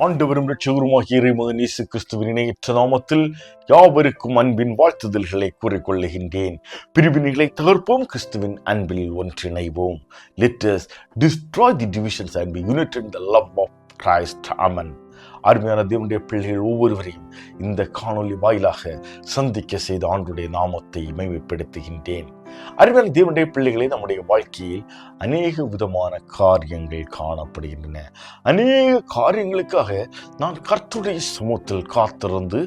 ஆண்டவரும் இரட்சகருமாகிய இறைமகன் இயேசு கிறிஸ்துவின் இணையற்ற நாமத்தில் யாவருக்கும் அன்பின் வாழ்த்துதல்களை கூறிக்கொள்ளுகின்றேன். பிரிவினைகளை தகர்ப்போம், கிறிஸ்துவின் அன்பில் ஒன்றிணைவோம். Let us destroy the divisions and be united in the love of Christ. Amen. அருமையான தேவனுடைய பிள்ளைகள் ஒவ்வொருவரையும் இந்த காணொலி வாயிலாக சந்திக்க செய்த ஆண்டுடைய நாமத்தை மகிமைப்படுத்துகின்றேன். அருமையான தேவனுடைய பிள்ளைகளை, நம்முடைய வாழ்க்கையில் அநேக விதமான காரியங்கள் காணப்படுகின்றன. அநேக காரியங்களுக்காக நான் கர்த்தருடைய சமூகத்தில் காத்திருந்து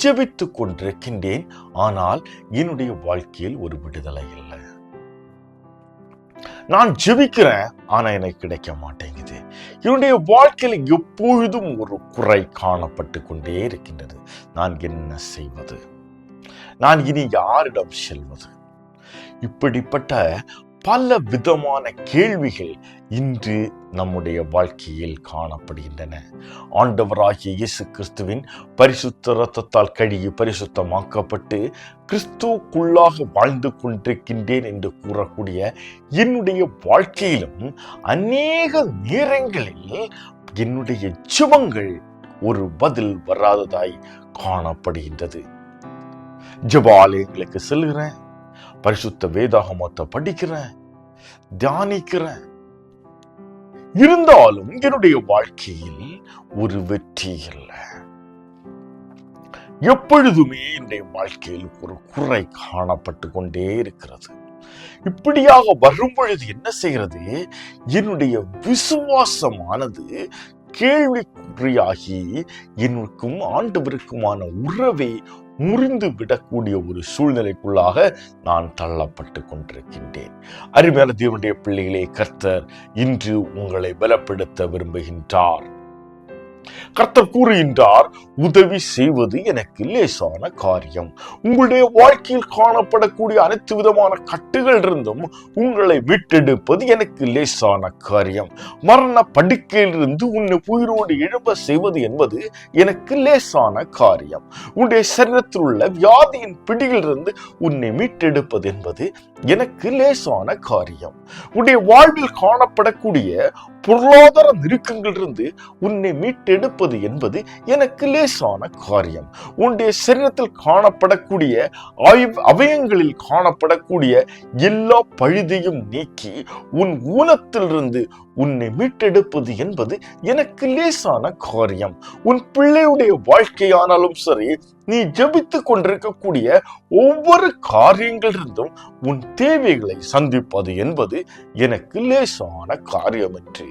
ஜெபித்துக் கொண்டிருக்கின்றேன். ஆனால் என்னுடைய வாழ்க்கையில் ஒரு விடுதலை இல்லை. நான் ஜெபிக்கிறேன், ஆனா எனக்கு கிடைக்க மாட்டேங்குது. என்னுடைய வாழ்க்கையில் எப்பொழுதும் ஒரு குறை காணப்பட்டு கொண்டே இருக்கின்றது. நான் என்ன செய்வது? நான் இனி யாரிடம் செல்வது? இப்படிப்பட்ட பல விதமான கேள்விகள் இன்று நம்முடைய வாழ்க்கையில் காணப்படுகின்றன. ஆண்டவராகிய இயேசு கிறிஸ்துவின் பரிசுத்த இரத்தத்தால் கழுகி பரிசுத்தமாக்கப்பட்டு கிறிஸ்துவுக்குள்ளாக வாழ்ந்து கொண்டிருக்கின்றேன் என்று கூறக்கூடிய என்னுடைய வாழ்க்கையிலும் அநேக நேரங்களில் என்னுடைய ஜெபங்கள் ஒரு பதில் வராததாய் காணப்படுகின்றது. ஜெப ஆலயங்களுக்கு செல்கிறேன், பரிசுத்த வேதாகமத்தை படிக்கிறேன், தியானிக்கிறேன். இருந்தாலும் என்னுடைய வாழ்க்கையில் ஒரு வெற்றி இல்லை. எப்பொழுதுமே என்னுடைய வாழ்க்கையில் ஒரு குறை காணப்பட்டு கொண்டே இருக்கிறது. இப்படியாக வரும் பொழுது என்ன செய்கிறது? என்னுடைய விசுவாசமானது கேள்விக்குறியாகி எனக்கும் ஆண்டவருக்குமான உறவை முறிந்து விடக்கூடிய ஒரு சூழ்நிலைக்குள்ளாக நான் தள்ளப்பட்டு கொண்டிருக்கின்றேன். அருமையான தேவனுடைய பிள்ளைகளே, கர்த்தர் இன்று உங்களை பலப்படுத்த விரும்புகின்றார். கர்த்தர் கூறுகின்றார், உதவி செய்வது எனக்கு லேசான காரியம். உங்களுடைய வாழ்க்கையில் காணப்படக்கூடிய அனைத்து விதமான கட்டுகள் இருந்தும் உங்களை மீட்டெடுப்பது எனக்கு லேசான காரியம். மரண படுக்கையிலிருந்து உன்னை உயிரோடு எழுப்ப செய்வது என்பது எனக்கு லேசான காரியம். உன்னுடைய சரீரத்தில் உள்ள வியாதியின் பிடியிலிருந்து உன்னை மீட்டெடுப்பது என்பது எனக்கு லேசான காரியம். உன்னுடைய வாழ்வில் காணப்படக்கூடிய பொருளாதார நெருக்கங்களிலிருந்து உன்னை மீட்டெடுப்பது என்பது எனக்கு லேசான காரியம். உன்னுடைய சரீரத்தில் காணப்படக்கூடிய அவயங்களில் காணப்படக்கூடிய எல்லா பழுதையும் நீக்கி உன் ஊனத்திலிருந்து உன்னை மீட்டெடுப்பது என்பது எனக்கு லேசான காரியம். உன் பிள்ளையுடைய வாழ்க்கையானாலும் சரி, நீ ஜெபித்துக் கொண்டிருக்கக்கூடிய ஒவ்வொரு காரியங்களிலிருந்தும் உன் தேவைகளை சந்திப்பது என்பது எனக்கு லேசான காரியம் என்று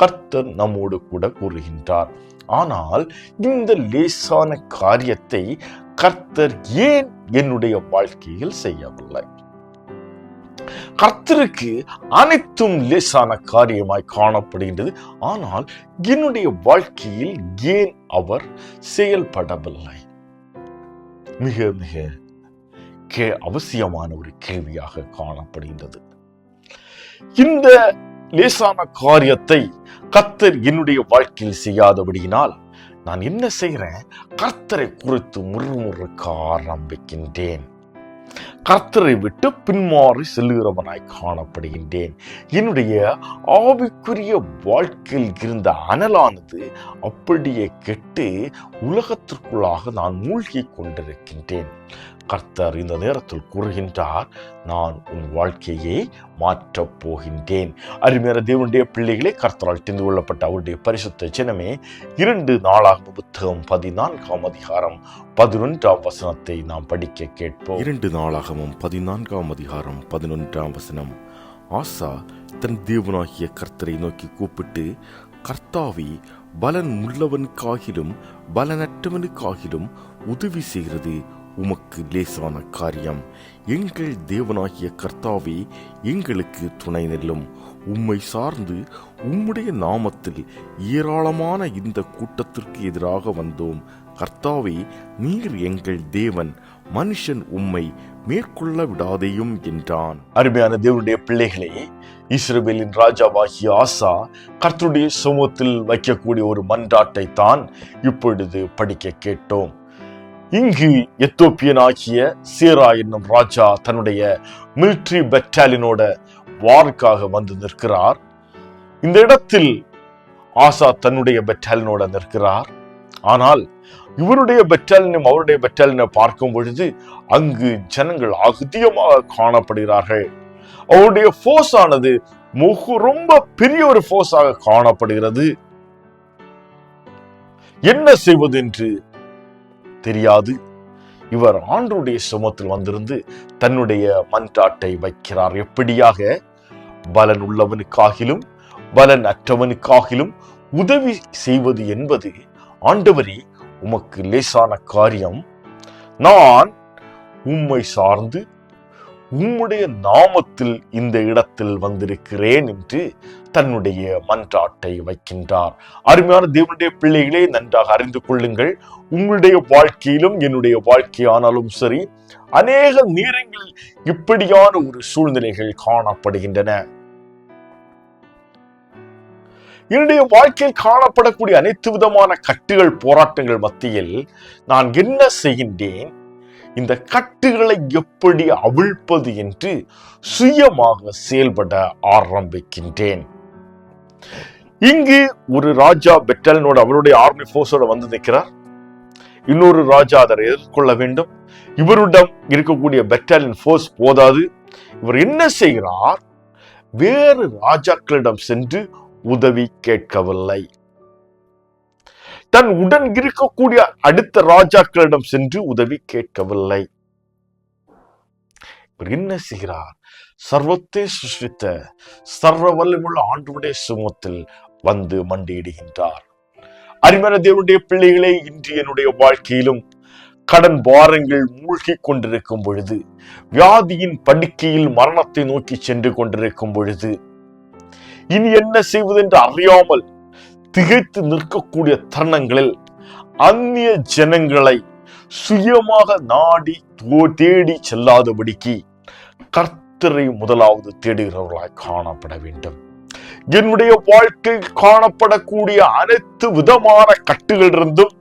கர்த்தர் நம்மோடு கூட கூறுகின்றார். ஆனால் இந்த லேசான காரியத்தை கர்த்தர் ஏன் என்னுடைய வாழ்க்கையில் செய்யவில்லை? கர்த்தருக்கு அனைத்தும் லேசான காரியமாய் காணப்படுகின்றது. ஆனால் என்னுடைய வாழ்க்கையில் ஏன் அவர் செயல்படவில்லை? மிக மிக அவசியமான ஒரு கேள்வியாக காணப்படுகின்றது. இந்த லேசான காரியத்தை கர்த்தர் என்னுடைய வாழ்க்கையில் செய்யாதபடியினால் நான் என்ன செய்கிறேன்? கர்த்தரை குறித்து முறுமுறுக்க ஆரம்பிக்கின்றேன். கர்த்தரை விட்டு பின்மாறி செல்லுகிறவனாய் காணப்படுகின்றேன். என்னுடைய ஆவிக்குரிய வாழ்க்கையில் இருந்த அனலானது அப்படியே கெட்டு உலகத்திற்குள்ளாக நான் மூழ்கி கொண்டிருக்கின்றேன். கர்த்தர் இந்த நேரத்தில் கூறுகின்றார், நான் உன் வாழ்க்கையை மாற்றப் போகின்றேன். அருமையான தேவனுடைய பிள்ளைகளே, கர்த்தரால் தெரிந்து கொள்ளப்பட்ட அவருடைய பரிசுத்த ஜனமே, 2 நாளாகமம் புத்தகம் 14ஆம் அதிகாரம் 11ஆம் வசனத்தை நாம் படிக்க கேட்போம். 2 நாளாகமம் 14ஆம் அதிகாரம் 11ஆம் வசனம். ஆசா தன் தேவனாகிய கர்த்தரை நோக்கி கூப்பிட்டு, கர்த்தாவே, பலன் உள்ளவனுக்காகிலும் பலனற்றவனுக்காகிலும் உதவி செய்கிறது உமக்கு லேசான காரியம். எங்கள் தேவனாகிய கர்த்தாவே, எங்களுக்கு துணை நில்லும். உம்மை சார்ந்து உம்முடைய நாமத்தில் ஏராளமான இந்த கூட்டத்திற்கு எதிராக வந்தோம். கர்த்தாவே, நீர் எங்கள் தேவன், மனுஷன் உம்மை மேற்கொள்ள விடாதேயும் என்றான். அருமையான தேவனுடைய பிள்ளைகளே, இஸ்ரவேலின் ராஜாவாகிய ஆசா கர்த்தருடைய சமூகத்தில் வைக்கக்கூடிய ஒரு மன்றாட்டை தான் இப்பொழுது படிக்க கேட்டோம். இங்கு எத்தோப்பியனாகிய சேரா என்னும் ராஜா தன்னுடைய மிலிட்டரி பெட்டாலியனோட வாருக்காக வந்து நிற்கிறார். இந்த இடத்தில் ஆசா தன்னுடைய பெட்டாலியனோட நிற்கிறார். ஆனால் இவருடைய பெட்டாலியனும் அவருடைய பெட்டாலியனை பார்க்கும் பொழுது அங்கு ஜனங்கள் அதிகமாக காணப்படுகிறார்கள். அவருடைய போர்ஸ் ஆனது ரொம்ப பெரிய ஒரு போர்ஸாக காணப்படுகிறது. என்ன செய்வது என்று தெரியாது. இவர் ஆண்டவருடைய சமூகத்தில் வந்திருந்து தன்னுடைய மன்றாட்டை வைக்கிறார். எப்படியாக? பலன் உள்ளவனுக்காகிலும் பலன் அற்றவனுக்காகிலும் உதவி செய்வது என்பது ஆண்டவரே உமக்கு லேசான காரியம். நான் உம்மை சார்ந்து உம்முடைய நாமத்தில் இந்த இடத்தில் வந்திருக்கிறேன் என்று தன்னுடைய மன்றாட்டை வைக்கின்றார். அருமையான தேவனுடைய பிள்ளைகளே, நன்றாக அறிந்து கொள்ளுங்கள். உங்களுடைய வாழ்க்கையிலும் என்னுடைய வாழ்க்கையானாலும் சரி, அநேக நேரங்களில் இப்படியான ஒரு சூழ்நிலைகள் காணப்படுகின்றன. என்னுடைய வாழ்க்கையில் காணப்படக்கூடிய அனைத்து விதமான கட்டுகள், போராட்டங்கள் மத்தியில் நான் என்ன செய்கின்றேன்? இந்த கட்டுகளை எப்படி அவிழ்ப்பது என்று சுயமாக செயல்பட ஆரம்பிக்கின்றேன். இங்கு ஒரு ராஜா பெட்டாலியனோட அவருடைய ஆர்மி போர்ஸோட வந்து நிற்கிறார். இன்னொரு ராஜா அதை எதிர்கொள்ள வேண்டும். இவரிடம் இருக்கக்கூடிய பெட்டாலியன் போர்ஸ் போதாது. இவர் என்ன செய்கிறார்? வேறு ராஜாக்களிடம் சென்று உதவி கேட்கவில்லை. தன் உடன் இருக்கக்கூடிய அடுத்த ராஜாக்களிடம் சென்று உதவி கேட்கவில்லை. இவர் என்ன செய்கிறார்? சர்வத்தை சிருஷ்டித்த சர்வ வல்லமையுள்ள ஆண்டவருடைய சமூகத்தில் வந்து மண்டியிடுகின்றார். அருமையான தேவனுடைய பிள்ளைகளே, இன்று என்னுடைய வாழ்க்கையிலும் கடன் பாரங்கள் மூழ்கி கொண்டிருக்கும் பொழுது, வியாதியின் படுக்கையில் மரணத்தை நோக்கி சென்று கொண்டிருக்கும் பொழுது, இனி என்ன செய்வதென்று அறியாமல் திகைத்து நிற்கக்கூடிய தருணங்களில் அந்நிய ஜனங்களை சுயமாக நாடி தேடி செல்லாதபடிக்கு கர்த்தரை முதலாவது தேடுகிறவர்களாய் காணப்பட வேண்டும். என்னுடைய வாழ்க்கையில் காணப்படக்கூடிய அனைத்து விதமான கட்டுகளிலிருந்தும்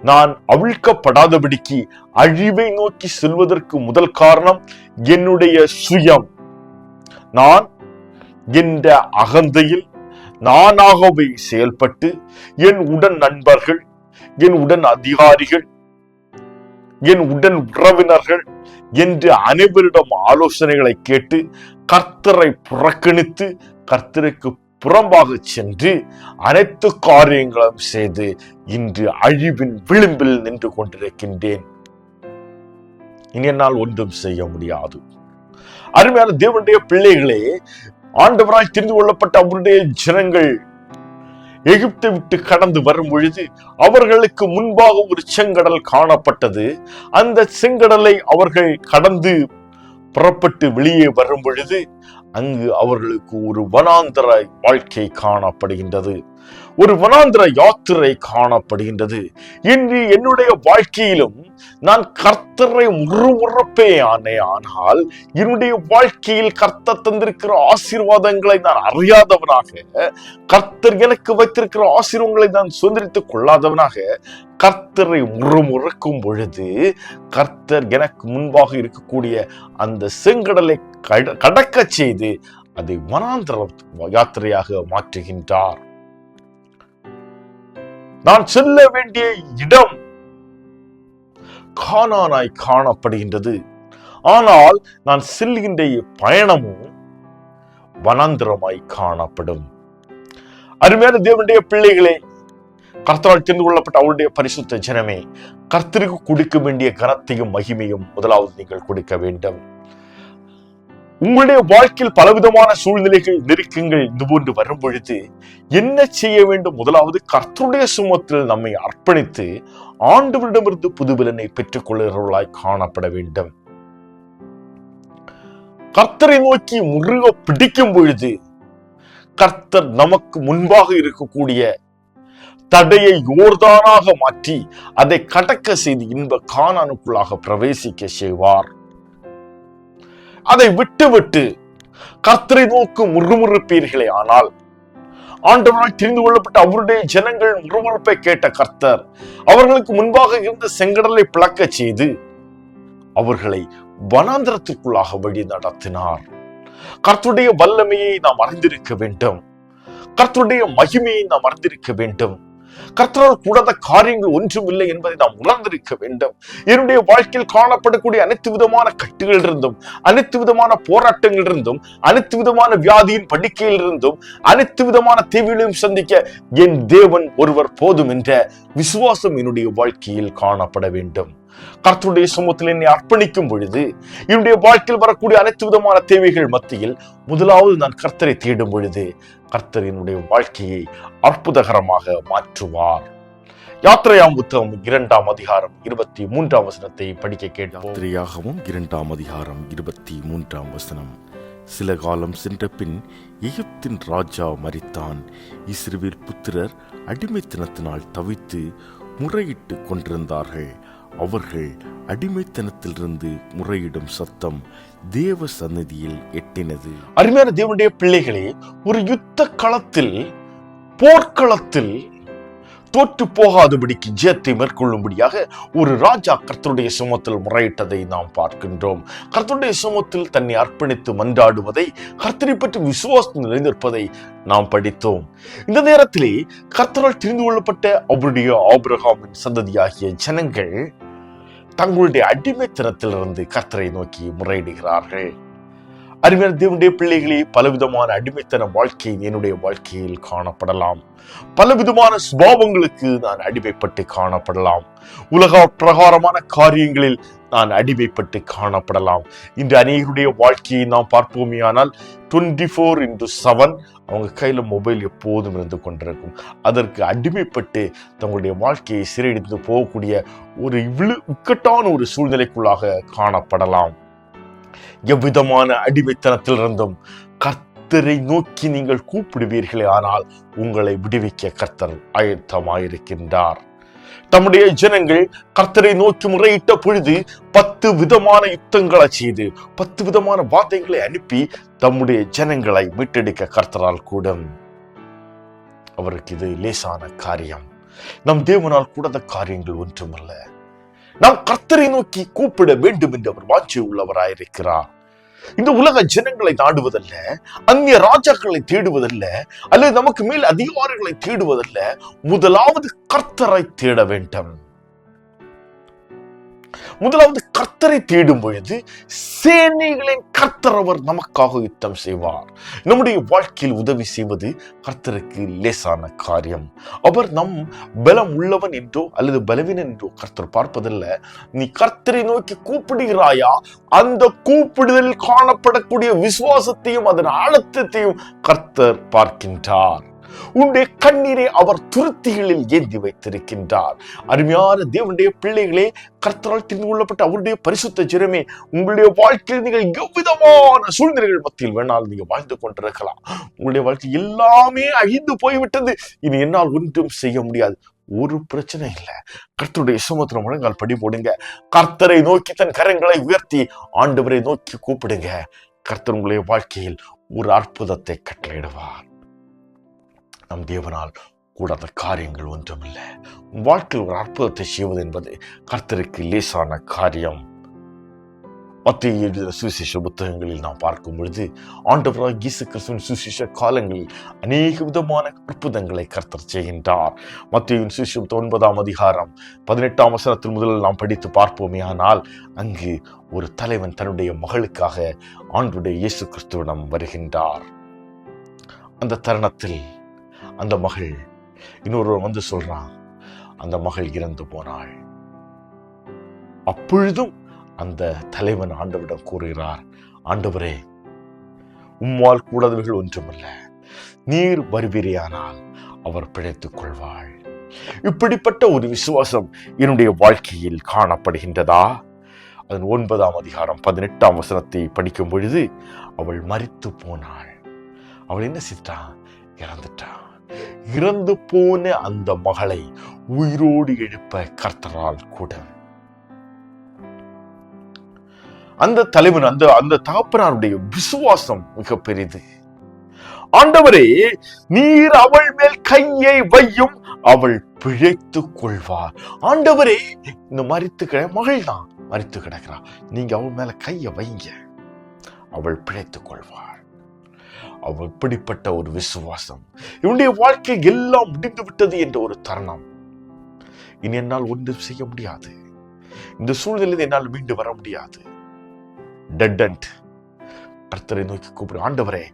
நான் அவிழ்க்கப்படாதபடிக்கு அழிவை நோக்கி செல்வதற்கு முதல் காரணம் என்னுடைய சுயம். நான் என்ற அகந்தையில் நானாகவே செயல்பட்டு என் உடன் நண்பர்கள், என் உடன் அதிகாரிகள், என் உடன் உறவினர்கள் என்று அனைவரிடம் ஆலோசனைகளை கேட்டு கர்த்தரை புறக்கணித்து கர்த்தருக்கு புறம்பாக சென்று அனைத்து காரியங்களும் செய்து இன்று அழிவின் விளிம்பில் நின்று கொண்டிருக்கின்றேன். இனி என்னால் ஒன்றும் செய்ய முடியாது. அருமையான தேவனுடைய பிள்ளைகளே, ஆண்டவரால் தெரிந்து கொள்ளப்பட்ட அவருடைய ஜனங்கள் எகிப்தை விட்டு கடந்து வரும் பொழுது அவர்களுக்கு முன்பாக ஒரு செங்கடல் காணப்பட்டது. அந்த செங்கடலை அவர்கள் கடந்து புறப்பட்டு வெளியே வரும் பொழுது அங்கு அவர்களுக்கு ஒரு வனாந்தர வாழ்க்கை காணப்படுகின்றது. ஒரு வனாந்தர யாத்திரை காணப்படுகின்றது. இன்று என்னுடைய வாழ்க்கையிலும் நான் கர்த்தரை முறுமுறுப்பேனே, ஆனால் என்னுடைய வாழ்க்கையில் கர்த்தர் தந்திருக்கிற ஆசீர்வாதங்களை நான் அறியாதவனாக, கர்த்தர் எனக்கு வைத்திருக்கிற ஆசீர்வாதங்களை நான் சுதந்திரித்துக் கொள்ளாதவனாக கர்த்தரை முறுமுறுக்கும் பொழுது கர்த்தர் எனக்கு முன்பாக இருக்கக்கூடிய அந்த செங்கடலை கடக்க செய்து அதை வனாந்தர யாத்திரையாக மாற்றுகின்றார். நான் செல்ல வேண்டிய இடம் கானானாய் காணப்படுகின்றது. ஆனால் நான் செல்கின்ற பயணமும் வனாந்திரமாய் காணப்படும். அருமையான தேவனுடைய பிள்ளைகளே, கர்த்தரால் தெரிந்து கொள்ளப்பட்ட அவருடைய பரிசுத்த ஜனமே, கர்த்தருக்கு கொடுக்க வேண்டிய கனத்தையும் மகிமையும் முதலாவது நீங்கள் கொடுக்க வேண்டும். உங்களுடைய வாழ்க்கையில் பலவிதமான சூழ்நிலைகள், நெருக்கங்கள் இதுபோன்று வரும் பொழுது என்ன செய்ய வேண்டும்? முதலாவது கர்த்தருடைய சுமத்தில் நம்மை அர்ப்பணித்து ஆண்டவரிடமிருந்து புதுபலனை பெற்றுக் கொள்கிறவர்களாய் காணப்பட வேண்டும். கர்த்தரை நோக்கி முருக பிடிக்கும் பொழுது கர்த்தர் நமக்கு முன்பாக இருக்கக்கூடிய தடையை யோர்தானாக மாற்றி அதை கடக்க செய்து இன்ப கானானுக்குள்ளாக பிரவேசிக்க செய்வார். அதை விட்டு கர்த்தரை நோக்கு முறுமுறுப்பீர்களே ஆனால், ஆண்டவரால் தெரிந்து கொள்ளப்பட்ட அவருடைய ஜனங்கள் முறுமுறுப்பை கேட்ட கர்த்தர் அவர்களுக்கு முன்பாக இருந்த செங்கடலை பிளக்க செய்து அவர்களை வனாந்திரத்திற்குள்ளாக வழி நடத்தினார். கர்த்தருடைய வல்லமையை நாம் அறிந்திருக்க வேண்டும். கர்த்தருடைய மகிமையை நாம் அறிந்திருக்க வேண்டும். கர்த்தரால் கூடாத காரியங்கள் ஒன்றும் இல்லை என்பதை நாம் உணர்ந்திருக்க வேண்டும். என்னுடைய வாழ்க்கையில் காணப்படக்கூடிய அனைத்து விதமான கட்டுகள் இருந்தும், அனைத்து விதமான போராட்டங்கள் இருந்தும், அனைத்து விதமான வியாதியின் படுக்கையில் இருந்தும், அனைத்து விதமான தேவைகளையும் சந்திக்க என் தேவன் ஒருவர் போதும் என்ற விசுவாசம் என்னுடைய வாழ்க்கையில் காணப்பட வேண்டும். கர்த்தருடைய சமூகத்தில் என்னை அர்ப்பணிக்கும் பொழுது என்னுடைய வாழ்க்கையில் வரக்கூடிய அனைத்து விதமான தேவைகள் மத்தியில் முதலாவது நான் கர்த்தரை தேடும் பொழுது கர்த்தர் என்னுடைய வாழ்க்கையை அற்புதகரமாக மாற்றுவார். யாத்திரையாம் புத்தகம் 2ஆம் அதிகாரம் 23ஆம் வசனத்தை படிக்க கேட்டோம். யாத்திரையாகமம் 2ஆம் அதிகாரம் 23ஆம் வசனம். சில காலம் சென்ற பின் எகிப்தின் ராஜா மரித்தான். இஸ்ரவேல் புத்திரர் அடிமைத்தனத்தினால் தவித்து முறையிட்டு கொண்டிருந்தார்கள். அவர்கள் அடிமைத்தனத்திலிருந்து முறையிடும் சத்தம் தேவ சந்நிதியில் எட்டினது. அருமையான தேவனுடைய பிள்ளைகளே, ஒரு யுத்த களத்தில், போர்க்களத்தில் தோற்று போகாதபடிக்கு ஜெயத்தை மேற்கொள்ளும்படியாக ஒரு ராஜா கர்த்தருடைய சமூகத்தில் முறையிட்டதை நாம் பார்க்கின்றோம். கர்த்தருடைய சமூகத்தில் தன்னை அர்ப்பணித்து மன்றாடுவதை, கர்த்தரை பற்றி விசுவாசம் நிறைந்திருப்பதை நாம் படித்தோம். இந்த நேரத்திலே கர்த்தரால் தெரிந்து கொள்ளப்பட்ட அவருடைய ஆபிரகாமின் சந்ததியாகிய ஜனங்கள் தங்களுடைய அடிமைத்தனத்திலிருந்து கர்த்தரை நோக்கி முறையிடுகிறார்கள். அருமையான தேவனுடைய பிள்ளைகளே, பலவிதமான அடிமைத்தன வாழ்க்கை என்னுடைய வாழ்க்கையில் காணப்படலாம். பலவிதமான சுபாவங்களுக்கு நான் அடிமைப்பட்டு காணப்படலாம். உலக பிரகாரமான காரியங்களில் நான் அடிமைப்பட்டு காணப்படலாம். இன்று அநேகருடைய வாழ்க்கையை நாம் பார்ப்போமே ஆனால் 24/7 அவங்க கையில மொபைல் எப்போதும் இருந்து கொண்டிருக்கும். அதற்கு அடிமைப்பட்டு தங்களுடைய வாழ்க்கையை சிறையடித்து போகக்கூடிய ஒரு இக்கட்டான ஒரு சூழ்நிலைக்குள்ளாக காணப்படலாம். எவ்விதமான அடிமைத்தனத்திலிருந்தும் கர்த்தரை நோக்கி நீங்கள் கூப்பிடுவீர்களே ஆனால் உங்களை விடுவிக்க கர்த்தர் ஆயத்தமாயிருக்கின்றார். தம்முடைய ஜனங்கள் கர்த்தரை நோக்கி முறையிட்ட பொழுது 10 விதமான யுத்தங்களை செய்து 10 விதமான வார்த்தைகளை அனுப்பி தம்முடைய ஜனங்களை மீட்டெடுக்க கர்த்தரால் கூடும். அவருக்கு இது லேசான காரியம். நம் தேவனால் கூடாத காரியங்கள் ஒன்றுமல்ல. நாம் கர்த்தரை நோக்கி கூப்பிட வேண்டும் என்று அவர் வாஞ்சை உள்ளவராயிருக்கிறார். இந்த உலக ஜனங்களை நாடுவதல்ல, அந்நிய ராஜாக்களை தேடுவதல்ல, அல்லது நமக்கு மேல் அதிகாரிகளை தேடுவதல்ல. முதலாவது கர்த்தரை தேட வேண்டும். முதலாவது கர்த்தரை தேடும் பொழுது சேனைகளின் கர்த்தர் அவர் நமக்காக யுத்தம் செய்வார். நம்முடைய வாழ்க்கையில் உதவி செய்வது கர்த்தருக்கு லேசான காரியம். அவர் நம் பலம் உள்ளவன் என்றோ அல்லது பலவீனன் என்றோ கர்த்தர் பார்ப்பதில்ல. நீ கர்த்தரை நோக்கி கூப்பிடுகிறாயா, அந்த கூப்பிடுதலில் காணப்படக்கூடிய விசுவாசத்தையும் அதன் ஆழத்தையும் கர்த்தர் பார்க்கின்றார். உன்னுடைய கண்ணீரை அவர் துருத்திகளில் ஏந்தி வைத்திருக்கின்றார். அருமையான தேவனுடைய பிள்ளைகளே, கர்த்தரால் தெரிந்து கொள்ளப்பட்ட அவருடைய பரிசுத்த ஜனமே, உங்களுடைய வாழ்க்கையில் நீங்கள் எவ்விதமான சூழ்நிலைகள் மத்தியில் வேணாலும் நீங்க வாழ்ந்து கொண்டிருக்கலாம். உங்களுடைய வாழ்க்கை எல்லாமே அழிந்து போய்விட்டது, இனி என்னால் ஒன்றும் செய்ய முடியாது. ஒரு பிரச்சனை இல்லை. கர்த்தருடைய சுமத்திர முழங்கால் படி போடுங்க. கர்த்தரை நோக்கி தன் கரங்களை உயர்த்தி ஆண்டவரை நோக்கி கூப்பிடுங்க. கர்த்தர் உங்களுடைய வாழ்க்கையில் ஒரு அற்புதத்தை கட்டளையிடுவார். நம் தேவனால் கூடாத காரியங்கள் ஒன்றுமில்லை. வாழ்க்கையில் ஒரு அற்புதத்தை செய்வது என்பது கர்த்தருக்கு லேசான காரியம். மத்திய எழுதிய சுவிசேஷ புத்தகங்களில் நாம் பார்க்கும் பொழுது ஆண்டவராகிய இயேசு கிறிஸ்துவின் சுவிசேஷ காலங்களில் அநேக விதமான அற்புதங்களை கர்த்தர் செய்கின்றார். மத்திய சுவிசேஷ 9ஆம் அதிகாரம் 18ஆம் வசனத்தில் முதலில் நாம் படித்து பார்ப்போமே ஆனால் அங்கு ஒரு தலைவன் தன்னுடைய மகளுக்காக ஆண்டவருடைய இயேசு கிறிஸ்துவிடம் வருகின்றார். அந்த தருணத்தில் அந்த மகள் இன்னொருவர் வந்து சொல்றான், அந்த மகள் இறந்து போனாள். அப்பொழுதும் அந்த தலைவன் ஆண்டவரிடம் கூறுகிறார், ஆண்டவரே, உம்மால் கூடாதவர்கள் ஒன்றுமல்ல, நீர் வருவீரையானால் அவர் பிழைத்துக் கொள்வாள். இப்படிப்பட்ட ஒரு விசுவாசம் என்னுடைய வாழ்க்கையில் காணப்படுகின்றதா? அதன் 9ஆம் அதிகாரம் 18ஆம் வசனத்தை படிக்கும் பொழுது அவள் மரித்து போனாள். அவள் என்ன செய்தான்? இறந்துட்டான். இறந்து போன அந்த மகளை உயிரோடு எழுப்ப கர்த்தரால் கூட. அந்த தலைவன் அந்த தகப்பனாருடைய விசுவாசம் மிக பெரிது. ஆண்டவரே, நீர் அவள் மேல் கையை வையும், அவள் பிழைத்துக் கொள்வார். ஆண்டவரே, இந்த மரித்து மகள் தான் மரித்து கிடக்கிறாள், நீங்க அவள் மேல கையை வைங்க, அவள் பிழைத்துக் கொள்வாள். அவள் இப்படிப்பட்ட ஒரு விசுவாசம். இவனுடைய வாழ்க்கை எல்லாம் முடிந்து விட்டது என்ற ஒரு தருணம். இனி என்னால் ஒன்றும் செய்ய முடியாது, இந்த சூழ்நிலையில் என்னால் மீண்டு வர முடியாது. டெட் அண்ட் கர்த்தரை நோக்கி கூப்பிடு, ஆண்டவரே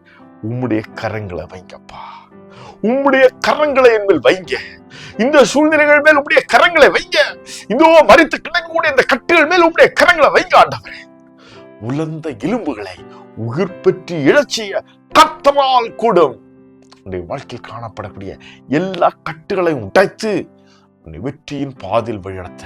உம்முடைய கரங்களை வைங்கப்பா, உம்முடைய கரங்களை என் மேல் வைங்க, இந்த சூழ்நிலைகள் மேல் உம்முடைய கரங்களை வைங்க, இதோ மரித்து கிடக்கக்கூடிய இந்த கட்டுகள் மேல் உம்முடைய கரங்களை வைங்க ஆண்டவரே. உலர்ந்த எலும்புகளை உயிர் பெற்று இழச்சிய கர்த்தரால் கூடும். உன்னுடைய வாழ்க்கையில் காணப்படக்கூடிய எல்லா கட்டுகளையும் உடைத்து உன்னை வெற்றியின் பாதில் வழிநடத்த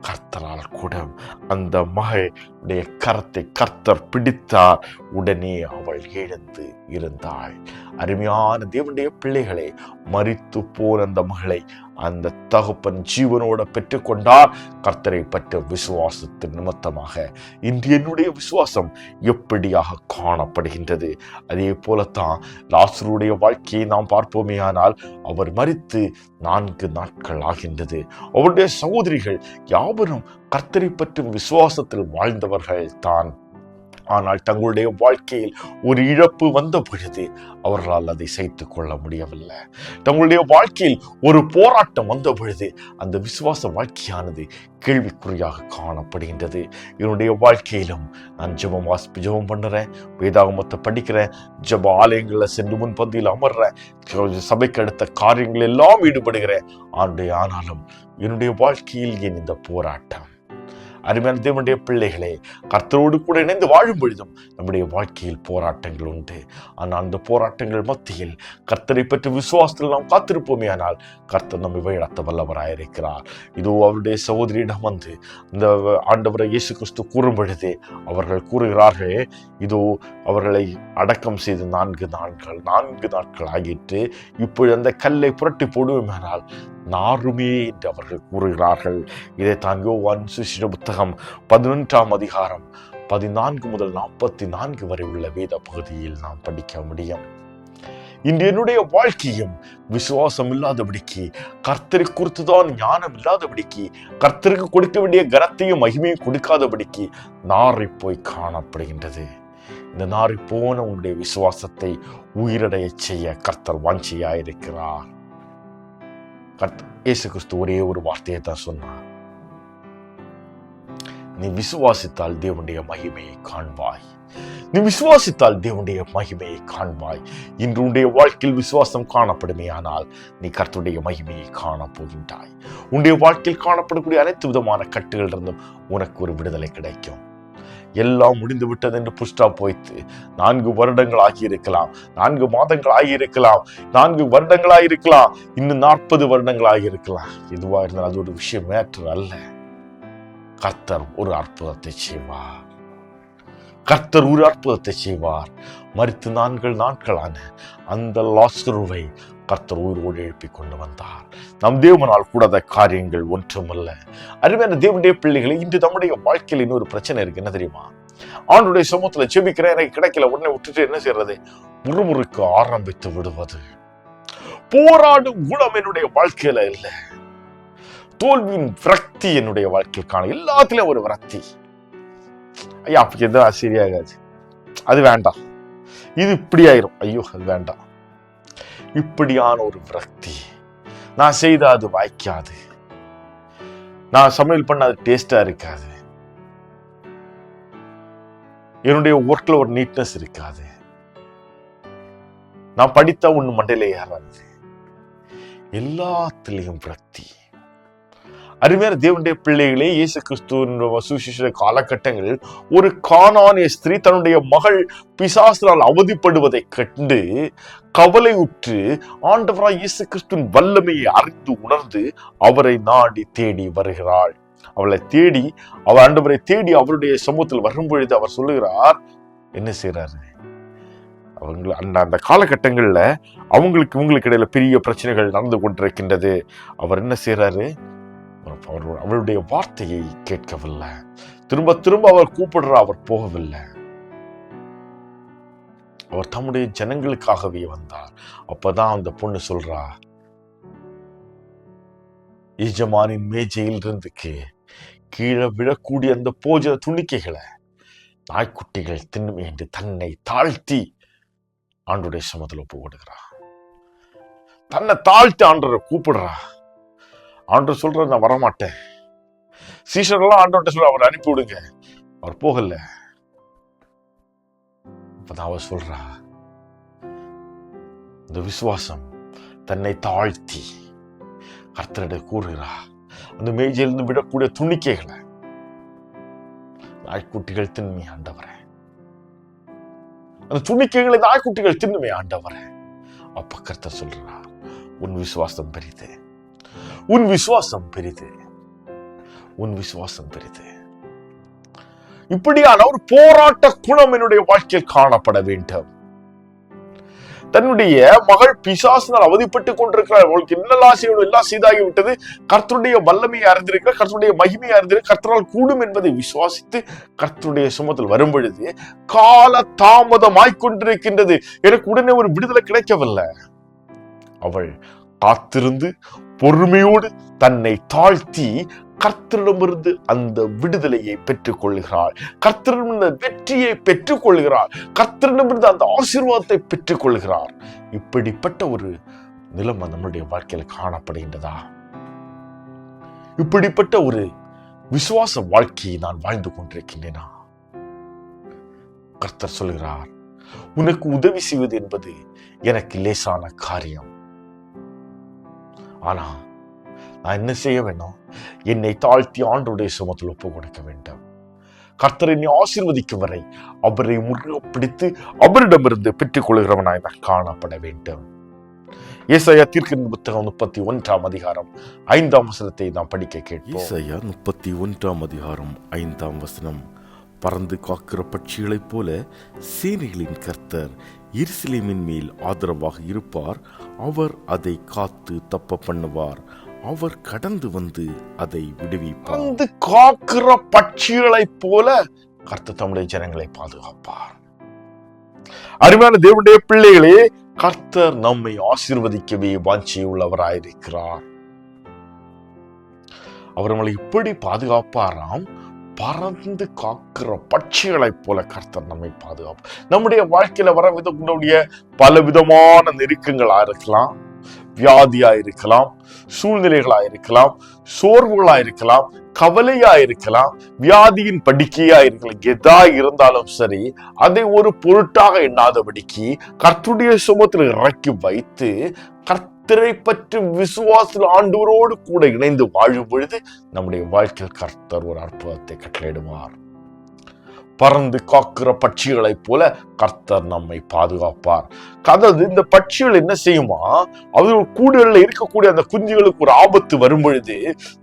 கர்த்தரால் கூடும். அந்த மகளுடைய கரத்தை கர்த்தர் பிடித்தார், உடனே அவள் எழுந்து இருந்தாள். அருமையான தேவனுடைய பிள்ளைகளை, மரித்து போன அந்த மகளை அந்த தகப்பன் ஜீவனோட பெற்றுக்கொண்டார். கர்த்தரை பற்ற விசுவாசத்தின் நிமித்தமாக இன்று என்னுடைய விசுவாசம் எப்படியாக காணப்படுகின்றது? அதே போலத்தான் லாசருடைய வாழ்க்கையை நாம் பார்ப்போமே. ஆனால் அவர் மரித்து 4 நாட்கள் ஆகின்றது. அவருடைய சகோதரிகள் யாவரும் கர்த்தரை பற்றும் விசுவாசத்தில் வாழ்ந்தவர்கள் தான். ஆனால் தங்களுடைய வாழ்க்கையில் ஒரு இழப்பு வந்த பொழுது அவர்களால் அதை சகித்துக் கொள்ள முடியவில்லை. தங்களுடைய வாழ்க்கையில் ஒரு போராட்டம் வந்த பொழுது அந்த விசுவாச வாழ்க்கையானது கேள்விக்குறியாக காணப்படுகின்றது. என்னுடைய வாழ்க்கையிலும் நான் ஜெபம் பண்ணுறேன், வேதாகமத்தை படிக்கிறேன், ஜெப ஆலயங்களில் சென்று முன்பந்தியில் அமர்றேன், சபைக்கு அடுத்த காரியங்கள் எல்லாம் ஈடுபடுகிறேன். ஆனாலும் என்னுடைய வாழ்க்கையில் ஏன் இந்த போராட்டம்? அருமையான தேவனுடைய பிள்ளைகளே, கர்த்தரோடு கூட இணைந்து வாழும் பொழுதும் நம்முடைய வாழ்க்கையில் போராட்டங்கள் உண்டு. ஆனால் அந்த போராட்டங்கள் மத்தியில் கர்த்தரை பற்றி விசுவாசத்தில் நாம் காத்திருப்போமே. ஆனால் கர்த்தர் நம்மை வழிநடத்த வல்லவராயிருக்கிறார். இதோ அவருடைய சகோதரியிடம் வந்து இந்த ஆண்டவரை இயேசு கிறிஸ்து கூறும் பொழுதே அவர்கள் கூறுகிறார்கள், இதோ அவர்களை அடக்கம் செய்து 4 நாட்கள் ஆகிட்டு, இப்பொழுது அந்த கல்லை புரட்டி போடுவோமானால் நாருமே என்று அவர்கள் கூறுகிறார்கள். இதைத்தான் யோவான் சுவிசேஷ புத்தகம் 11ஆம் அதிகாரம் 14 முதல் 44 வரை உள்ள வேத பகுதியில் நாம் படிக்க முடியும். இன்று என்னுடைய வாழ்க்கையும் விசுவாசம் இல்லாதபடிக்கு, கர்த்தரை குறித்துதான் ஞானம் இல்லாதபடிக்கு, கர்த்தருக்கு கொடுக்க வேண்டிய கனத்தையும் மகிமையும் கொடுக்காதபடிக்கு நாரை போய் காணப்படுகின்றது. இந்த நாரை போன உன்னுடைய விசுவாசத்தை உயிரடைய செய்ய கர்த்தர் வாஞ்சியாயிருக்கிறார். இயேசு கிறிஸ்து ஒரே ஒரு வார்த்தையை தான் சொன்னார், நீ விசுவாசித்தால் தேவனுடைய மகிமையை காண்பாய். நீ விசுவாசித்தால் தேவனுடைய மகிமையை காண்பாய். இன்று உன்னுடைய வாழ்க்கையில் விசுவாசம் காணப்படுமே. ஆனால் நீ கர்த்தருடைய மகிமையை காணப்போகின்றாய். உன்னுடைய வாழ்க்கையில் காணப்படக்கூடிய அனைத்து விதமான கட்டுகள் இருந்தும் உனக்கு ஒரு விடுதலை கிடைக்கும். எல்லாம் முடிந்து விட்டது என்று புஷ்டா போய்த்து 4 வருடங்கள் ஆகியிருக்கலாம், 4 மாதங்கள் ஆகியிருக்கலாம், 4 வருடங்கள் ஆகியிருக்கலாம், இன்னும் 40 வருடங்கள் ஆகியிருக்கலாம். எதுவாக இருந்தால் அது ஒரு விஷயம் மேட்டர் அல்ல. கர்த்தர் ஒரு அற்புதத்தை செய்வார். கர்த்தர் ஒரு அற்புதத்தை செய்வார். மரித்து 4 நாட்களான அந்த லாசருவை கர்த்தர் உயிரோடு எழுப்பி கொண்டு வந்தார். நம் தேவனால் கூடாத காரியங்கள் ஒன்றுமல்ல. அருமையான தேவனுடைய பிள்ளைகளை, இன்று நம்முடைய வாழ்க்கையில் இன்னொரு பிரச்சனை இருக்கு. என்ன தெரியுமா? ஆண்டுடைய சமூகத்துல ஜெபிக்கிறேன், எனக்கு கிடைக்கல, உடனே விட்டுட்டு என்ன செய்யறது? முறுமுறுக்க ஆரம்பித்து விடுவது. போராடும் குணம் என்னுடைய வாழ்க்கையில இல்லை. தோல்வியின் விரக்தி என்னுடைய வாழ்க்கையில் காண, எல்லாத்திலும் ஒரு விரக்தி. ஐயா அப்படி எதுவும் சரியாகாது, அது வேண்டாம், இது இப்படி ஆயிரும், ஐயோ அது வேண்டாம். இப்படியான ஒரு விரக்தி. நான் செய்த அது வாய்க்காது, நான் சமையல் பண்ண அது டேஸ்டா இருக்காது, என்னுடைய ஒர்க்ல ஒரு நீட்னஸ் இருக்காது, நான் படித்தா ஒண்ணு மண்டையில ஏறாது. எல்லாத்திலையும் விரக்தி. அருமையான தேவனுடைய பிள்ளைகளே, இயேசு கிறிஸ்துவின் சுவிசேஷ காலகட்டங்களில் ஒரு கானானிய ஸ்திரீ தன்னுடைய மகள் பிசாசினால் அவதிப்படுவதை கண்டு கவலை உற்று ஆண்டவராய் இயேசு கிறிஸ்துவின் வல்லமையை அறிந்து உணர்ந்து அவரை நாடி தேடி வருகிறாள். அவளை தேடி, அவர் ஆண்டவரை தேடி அவருடைய சமூகத்தில் வரும் பொழுது அவர் சொல்லுகிறார், என்ன செய்யறாரு? அந்த காலகட்டங்கள்ல இவங்களுக்கு இடையில பெரிய பிரச்சனைகள் நடந்து கொண்டிருக்கின்றது. அவர் என்ன செய்யறாரு? அவளுடைய வார்த்தையை கேட்கவில்லை. திரும்ப திரும்ப அவர் கூப்பிடுறா, அவர் போகவில்லை. அவர் தம்முடைய ஜனங்களுக்காகவே வந்தார். அப்பதான் அந்த பொண்ணு சொல்றா, எஜமானின் மேஜையில் இருந்து கீழே விழக்கூடிய அந்த போஜன துணிக்கைகளை நாய்க்குட்டிகள் தின்னுமே என்று தன்னை தாழ்த்தி ஆண்டவருடைய சமூகத்தில் ஒப்பு கொடுக்கிறா. தன்னை தாழ்த்தி ஆண்டவரை கூப்பிடுறா. ஆண்டவர் சொல்ற, நான் வரமாட்டேன். சீஷரெல்லாம் ஆண்டவர்கிட்ட சொல்ல, அவர் அனுப்பி விடுங்க. அவர் போகல. அப்பதான் அவர் சொல்றா, இந்த விசுவாசம் தன்னை தாழ்த்தி கர்த்தரிட கூறுகிறா. அந்த மேஜையிலிருந்து விடக்கூடிய துணிக்கைகளை நாய்க்குட்டிகள் தின்னுமே ஆண்டவரே, அந்த துணிக்கைகளை நாய்க்குட்டிகள் தின்னுமே ஆண்டவரே. அப்ப கர்த்தர் சொல்றா, உன் விசுவாசம் பெரிது, உன் விசுவாசம் பெரிது, உன் விசுவாசம் பெரிது. இப்படியான ஒரு போராட்ட குணம் என்னுடைய வாழ்க்கையில் காணப்பட வேண்டும். தன்னுடைய மகள் பிசாசினால் அவதிப்பட்டுக் கொண்டிருக்கிறார். அவளுக்கு என்னெல்லாம் செய்யணும், எல்லாம் செய்தாகி விட்டது. கர்த்தருடைய வல்லமையை அறிந்திருக்கிறார், கர்த்தருடைய மகிமையை அறிந்திருக்கிறார். கர்த்தரால் கூடும் என்பதை விசுவாசித்து கர்த்தருடைய சுமத்தில் வரும் பொழுது கால தாமதமாய்க் கொண்டிருக்கின்றது. எனக்கு உடனே ஒரு விடுதலை கிடைக்கவில்லை. அவள் காத்திருந்து பொறுமையோடு தன்னை தாழ்த்தி கர்த்தரிடமிருந்து அந்த விடுதலையை பெற்றுக் கொள்கிறாள். கர்த்தரிடமிருந்து வெற்றியை பெற்றுக் கொள்கிறாள். கர்த்தரிடமிருந்து அந்த ஆசீர்வாதத்தை பெற்றுக் கொள்கிறார். இப்படிப்பட்ட ஒரு நிலைமை நம்முடைய வாழ்க்கையில் காணப்படுகின்றதா? இப்படிப்பட்ட ஒரு விசுவாச வாழ்க்கையை நான் வாழ்ந்து கொண்டிருக்கின்றேனா? கர்த்தர் சொல்கிறார், உனக்கு உதவி செய்வது என்பது எனக்கு லேசான காரியம். ஆனா நான் என்ன செய்ய வேண்டும்? என்னை தாழ்த்தி ஆண்டவருடைய சுமத்தில் ஒப்பு கொடுக்க வேண்டும். கர்த்தர் என்னை ஆசீர்வதிக்கும் வரை அவரை முருக பிடித்து அவரிடமிருந்து பெற்றுக் கொள்கிறவனாய் நான் காணப்பட வேண்டும். ஏசாயா தீர்க்கதரிசியின் புத்தகம் 31ஆம் அதிகாரம் 5ஆம் வசனத்தை நாம் படிக்க கேட்போம். ஏசாயா 31ஆம் அதிகாரம் 5ஆம் வசனம். பறந்து காக்கிற பட்சிகளைப் போல சேனைகளின் கர்த்தர் எருசலேமின் மேல் ஆதரவாக இருப்பார். அவர் அதை காத்து தப்ப பண்ணுவார். அவர் கடந்து வந்து அதை விடுவிப்பார். வந்து காக்கிற பட்சிகளைப் போல கர்த்தர் தம்முடைய ஜனங்களை பாதுகாப்பார். அருமையான தேவனுடைய பிள்ளைகளே, கர்த்தர் நம்மை ஆசீர்வதிக்கவே வாஞ்சை உள்ளவராயிருக்கிறார். அவர் நம்மளை இப்படி பாதுகாப்பாராம், பறந்து காக்கிற பட்சிகளைப் போல கர்த்தர் நம்மை பாதுகாப்பார். நம்முடைய வாழ்க்கையில வர பல விதமான நெருக்கங்களா இருக்கலாம், வியாதியா இருக்கலாம், சூழ்நிலைகளா இருக்கலாம், சோர்வுகளா இருக்கலாம், கவலையா இருக்கலாம், வியாதியின் படுக்கையா இருக்கலாம். எதா இருந்தாலும் சரி, அதை ஒரு பொருட்டாக எண்ணாதபடிக்கு கர்த்தருடைய சுமத்தில் இறக்கி வைத்து கர்த்தரை பற்றி விசுவாசத்தில் ஆண்டவரோடு கூட இணைந்து வாழும் பொழுது நம்முடைய வாழ்க்கையில் கர்த்தர் ஒரு அற்புதத்தை கட்டளையிடுவார். பறந்து காக்கிற பட்சிகளைப் போல கர்த்தர் நம்மை பாதுகாப்பார். அதாவது இந்த பட்சிகள் என்ன செய்யுமா, அவர்கள் கூடுகளில் இருக்கக்கூடிய அந்த குஞ்சுகளுக்கு ஒரு ஆபத்து வரும் பொழுது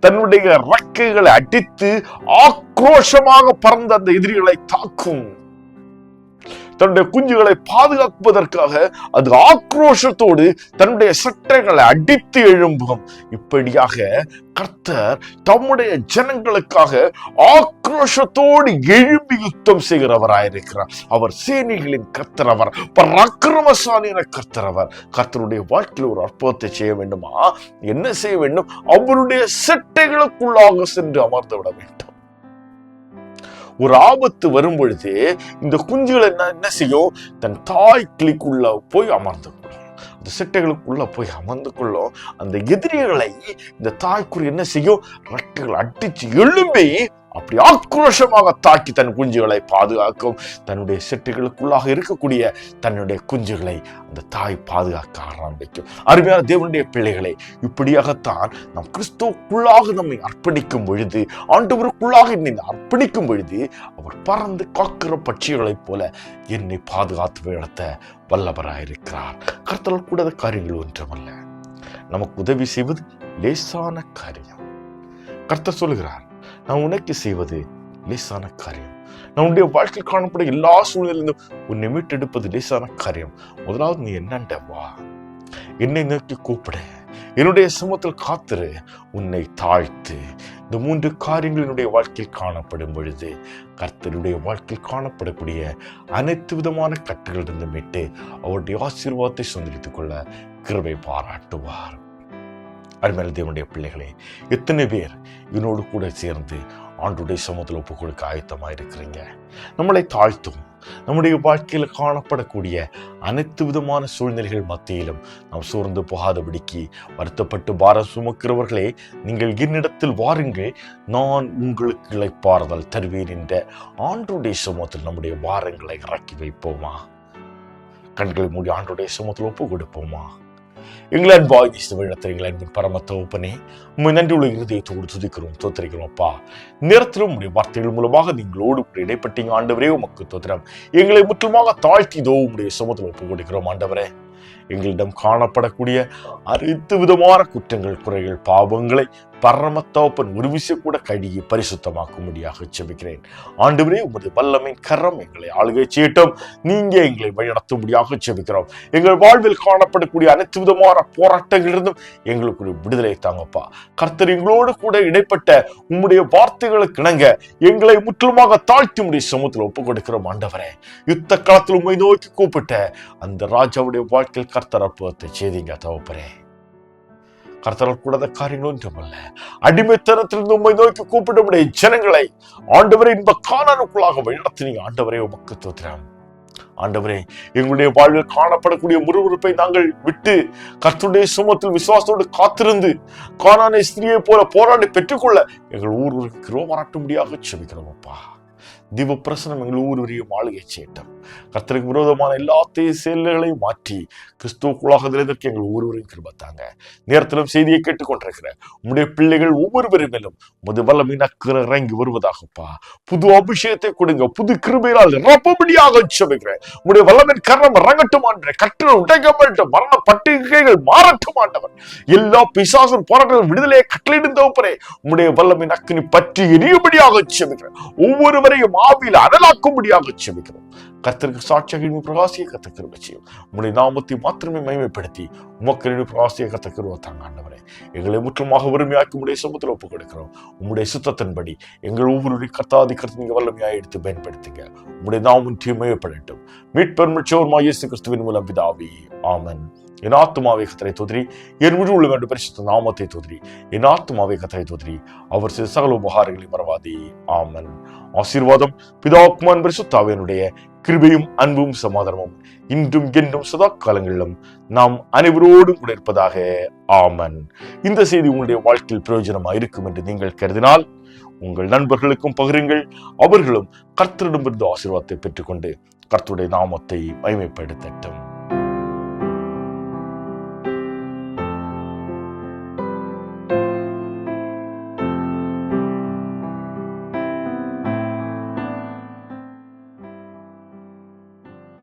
தன்னுடைய ரெக்கைகளை அடித்து ஆக்ரோஷமாக பறந்த அந்த எதிரிகளை தாக்கும். தன்னுடைய குஞ்சுகளை பாதுகாப்பதற்காக அது ஆக்ரோஷத்தோடு தன்னுடைய சட்டைகளை அடித்து எழும்பும். இப்படியாக கர்த்தர் தம்முடைய ஜனங்களுக்காக ஆக்ரோஷத்தோடு எழும்பி யுத்தம் செய்கிறவராயிருக்கிறார். அவர் சேனைகளின் கர்த்தர், அவர் பராக்கிரமசாலியான கர்த்தர். அவர் கர்த்தருடைய வாழ்க்கையில் ஒரு அற்புதத்தை செய்ய வேண்டுமா, என்ன செய்ய வேண்டும்? அவருடைய சட்டைகளுக்குள்ளாக சென்று அமர்ந்து விட வேண்டும். ஒரு ஆபத்து வரும் பொழுது இந்த குஞ்சுகள் என்ன செய்யும்? தன் தாய் கிளிக்குள்ள போய் அமர்ந்து கொள்ளும், அந்த சிட்டைகளுக்குள்ள போய் அமர்ந்து கொள்ளும். அந்த எதிரிகளை இந்த தாய்க்குறி என்ன செய்யும்? ரெக்கைகள் அடிச்சு எழும்பி அப்படி ஆக்ரோஷமாக தாக்கி தன் குஞ்சுகளை பாதுகாக்கும். தன்னுடைய சிட்டைகளுக்குள்ளாக இருக்கக்கூடிய தன்னுடைய குஞ்சுகளை அந்த தாய் பாதுகாக்க ஆரம்பிக்கும். அருமையான தேவனுடைய பிள்ளைகளை, இப்படியாகத்தான் நாம் கிறிஸ்துவுக்குள்ளாக நம்மை அர்ப்பணிக்கும் பொழுது, ஆண்டவருக்குள்ளாக என்னை அர்ப்பணிக்கும் பொழுது, அவர் பறந்து காக்கிற பட்சிகளைப் போல என்னை பாதுகாத்து வளர்த்த வல்லவராயிருக்கிறார். கர்த்தரால் கூடாத காரியங்கள் ஒன்றுமல்ல. நமக்கு உதவி செய்வது லேசான காரியம். கர்த்தர் சொல்லுகிறார், நான் உனக்கு செய்வது லேசான காரியம். நம்முடைய வாழ்க்கையில் காணப்படும் எல்லா சூழ்நிலையிலும் உன்னை மீட்டெடுப்பது லேசான காரியம். முதலாவது நீ என்னண்ட வா, என்னை நோக்கி கூப்பிட, என்னுடைய சமூகத்தில் காத்திரு, உன்னை தாழ்த்து. இந்த 3 காரியங்கள் என்னுடைய வாழ்க்கையில் காணப்படும் பொழுது கர்த்தருடைய வாழ்க்கையில் காணப்படக்கூடிய அனைத்து விதமான கட்டுகளிலிருந்து மீட்டு அவருடைய ஆசீர்வாதத்தை சொந்தரித்துக் கொள்ள கிருபை பாராட்டுவார். அருமையான தேவனுடைய பிள்ளைகளே, எத்தனை பேர் என்னோடு கூட சேர்ந்து ஆண்டவருடைய சமூகத்தில் ஒப்பு கொடுக்க ஆயத்தமாக இருக்கிறீங்க? நம்மளை தாழ்த்தும், நம்முடைய வாழ்க்கையில் காணப்படக்கூடிய அனைத்து விதமான சூழ்நிலைகள் மத்தியிலும் நாம் சோர்ந்து போகாதபடிக்கு வருத்தப்பட்டு பாரம் சுமக்கிறவர்களே, நீங்கள் என்னிடத்தில் வாருங்கள், நான் உங்களுக்கு இளைப்பாறுதல் தருவேன் என்ற ஆண்டவருடைய சமூகத்தில் நம்முடைய பாரங்களை இறக்கி வைப்போமா? கண்களை மூடி ஆண்டவருடைய சமூகத்தில் ஒப்பு கொடுப்போமா? எங்களை அன்பாய் நேசித்த எங்களை அன்பின் பரம தகப்பனே, உம்மை நன்றியுள்ள இருதயத்தோடு துதிக்கிறோம், தோத்தரிக்கிறோம் அப்பா. நேரத்திலும் உடைய வார்த்தைகள் மூலமாக நீங்களோடு இடைப்பட்டீங்க ஆண்டவரே, உமக்கு தோத்திரம். எங்களை முற்றிலுமாக தாழ்த்திதோ உடைய சமூகத்தில் ஒப்பு கொடுக்கிறோம் ஆண்டவரே. எங்களிடம் காணப்படக்கூடிய அனைத்து விதமான குற்றங்கள், குறைகள், பாவங்களை பரமத்தகப்பன் ஒரு விஷயம் கூட கழுகி பரிசுத்தமாக்கும்படியாக ஜெபிக்கிறேன் ஆண்டவரே. உமது வல்லமையின் கரம் எங்களை ஆளுகை செய்யட்டும். நீங்க எங்களை வழிநடத்தும்படியாக ஜெபிக்கிறோம். எங்கள் வாழ்வில் காணப்படக்கூடிய அனைத்து விதமான போராட்டங்களிலிருந்தும் எங்களுக்கு ஒரு விடுதலை தாங்கப்பா. கர்த்தர் எங்களோடு கூட இடைப்பட்ட உம்முடைய வார்த்தைகளுக்கு இணங்க எங்களை முற்றிலுமாக தாழ்த்தி உம்முடைய சமூகத்தில் ஒப்புக் கொடுக்கிறோம் ஆண்டவரே. யுத்த காலத்தில் உம்மை நோக்கி கூப்பிட்ட அந்த ராஜாவுடைய வாழ்க்கையில் கர்த்தர் அற்புதத்தை செய்தீங்க தகப்பனே. கர்த்தரால் கூடாத காரியங்கள் ஒன்றுமல்ல. அடிமைத்தனத்திலிருந்து உம்மை நோக்கி கூப்பிட ஜனங்களை ஆண்டவரே இந்த கானானுக்குள்ளாக வழிநடத்தினீங்க ஆண்டவரே, உமக்கு ஸ்தோத்திரம். ஆண்டவரே, எங்களுடைய வாழ்வில் காணப்படக்கூடிய முறுமுறுப்பை நாங்கள் விட்டு கர்த்தருடைய சமூகத்தில் விசுவாசத்தோடு காத்திருந்து கானானை ஸ்திரியை போல போராடி பெற்றுக்கொள்ள எங்கள் ஊருக்கு கிருபையாட்டும்படியாக ஜெபிக்கிறோம் அப்பா. திவ பிரசனம் எங்கள் ஒவ்வொருவரையும் ஆளுகை செய்யட்டும். கர்த்தருக்கு விரோதமான எல்லா செயல்களையும் மாற்றி கிறிஸ்துவுக்குள்ளாக நிலைநிற்க எங்கள் ஒவ்வொருவரையும் கிருபைத்தாங்க. நேரத்திலும் செய்தியை கேட்டுக்கொண்டிருக்கிற உம்முடைய பிள்ளைகள் ஒவ்வொருவரும் மேலும் உமது வல்லமையின் அக்கறை இறங்கி வருவதாகப்பா. புது அபிஷேகத்தை கொடுங்க, புது கிருபையால் நிரப்பும்படியாக ஜெபிக்கிறேன். உம்முடைய வல்லமையின் கரம் இறங்கட்டும் ஆண்டவரே. கட்டுகள் உடைக்கப்பட்டு மரண பட்டிகைகள் மாறட்டும் ஆண்டவர். எல்லா பிசாசும் போராட்டங்கள் விடுதலையை கட்டளையிடும் தகப்பனே, உம்முடைய வல்லமையின் அக்கினி பற்றி எரியும்படியாக ஜெபிக்கிறேன். ஒவ்வொருவரையும் ஆவியில் அனலாக்கும்படியாக ஜெபிக்கிறோம். கர்த்தருக்கு சாட்சியாக பிரகாசியை கத்த கிருபை செய்யும். உம்முடைய நாமத்தை மாத்திரமே மகிமைப்படுத்தி உமக்கு பிரகாசியை கத்த கிருபை தாங்க ஆண்டவரே. எங்களை முற்றிலுமாக வறுமையாக்கி உம்முடைய சமூகத்தில் ஒப்புக் கொடுக்கிறோம். உம்முடைய சுத்தத்தின்படி எங்கள் ஒவ்வொருடைய கர்த்தாதி கருத்து நீங்க வல்லமையாக எடுத்து பயன்படுத்துங்க. உம்முடைய நாமம் மகிமைப்படட்டும். மீட்பெருமையோர்மா இயேசு கிறிஸ்துவின் மூலம் பிதாவே, ஆமென். என் ஆத்துமாவை கர்த்தரை தோத்திரி, என் முழு உள்ள வேண்டும் பரிசுத்த நாமத்தை தோத்திரி. என் ஆத்துமாவை கர்த்தரை தோத்திரி, அவர் செய்த சகல உபகாரங்களை மறவாதே. ஆமென். ஆசீர்வாதம் பிதா குமாரன் பரிசுத்த ஆவியானுடைய கிருபையும் அன்பும் சமாதானமும் இன்றும் என்றும் சதா காலங்களிலும் நாம் அனைவரோடும் கூட இருப்பதாக. ஆமென். இந்த செய்தி உங்களுடைய வாழ்க்கையில் பிரயோஜனமாக இருக்கும் என்று நீங்கள் கருதினால் உங்கள் நண்பர்களுக்கும் பகிருங்கள். அவர்களும் கர்த்தரிடமிருந்து ஆசீர்வாதத்தை பெற்றுக்கொண்டு கர்த்தருடைய நாமத்தை மகிமைப்படுத்தட்டும்.